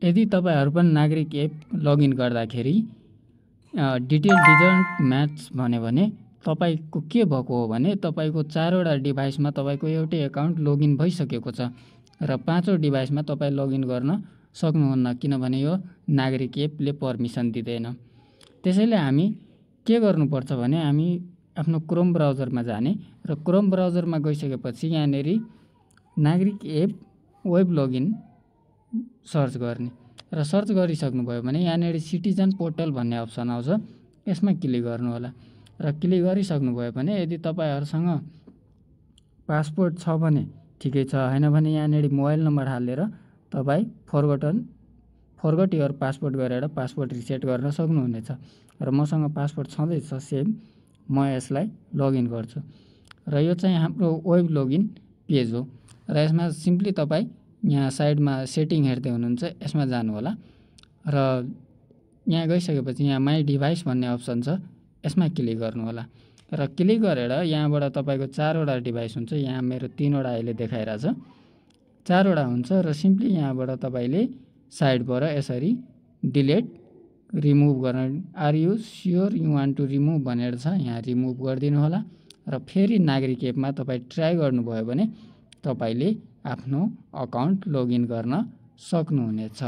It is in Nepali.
यदि तपाईहरु पनि नागरिक एप लगइन गर्दाखेरि डिटेल डिजन्ट म्याच भन्यो भने तपाईको के भएको हो भने तपाईको 4 वटा डिभाइसमा तपाईको एउटै अकाउन्ट लगइन भइसकेको छ र 5औं डिभाइसमा तपाई लगइन गर्न सक्नुहुन्न किनभने यो नागरिक एपले पर्मिसन दिँदैन। त्यसैले हामी के गर्नुपर्छ भने हामी आफ्नो क्रोम ब्राउजरमा जाने र क्रोम ब्राउजरमा गइसकेपछि यहाँनेरि नागरिक एप वेब लगइन सर्च गर्ने र सर्च गरिसक्नुभयो भने यहाँनेरि सिटिजन पोर्टल भन्ने अप्सन आउँछ, यसमा क्लिक गर्नु होला र क्लिक गरिसक्नुभयो भने यदि तपाईहरुसँग पासपोर्ट छ भने ठिकै छ, हैन भने यहाँनेरि मोबाइल नम्बर हालेर तपाई फरगट योर पासपोर्ट गरेर पासपोर्ट रिसेट गर्न सक्नुहुनेछ र मसँग पासपोर्ट छँदैछ सेम, म यसलाई लगइन गर्छु र यो चाहिँ हाम्रो वेब लगइन पेज हो र यसमा सिम्पली तपाई यहाँ साइडमा सेटिङ हेर्दै हुनुहुन्छ, यसमा जानु होला र यहाँ गइसकेपछि यहाँ माई डिभाइस भन्ने अप्सन छ, यसमा क्लिक गर्नु होला र क्लिक गरेर यहाँबाट तपाईको 4 वटा डिभाइस हुन्छ। यहाँ मेरो 3 वटा अहिले देखाइरा छ, 4 वटा हुन्छ र सिम्पली यहाँबाट तपाईले साइडबाट यसरी डिलिट रिमुभ गर्न are you sure you want to remove भनेर छ, यहाँ रिमुभ गरिदिनु होला र फेरि नागरिक एपमा तपाई ट्राई गर्नुभयो भने तपाईले आफ्नो अकाउन्ट लगइन गर्न सक्नुहुनेछ।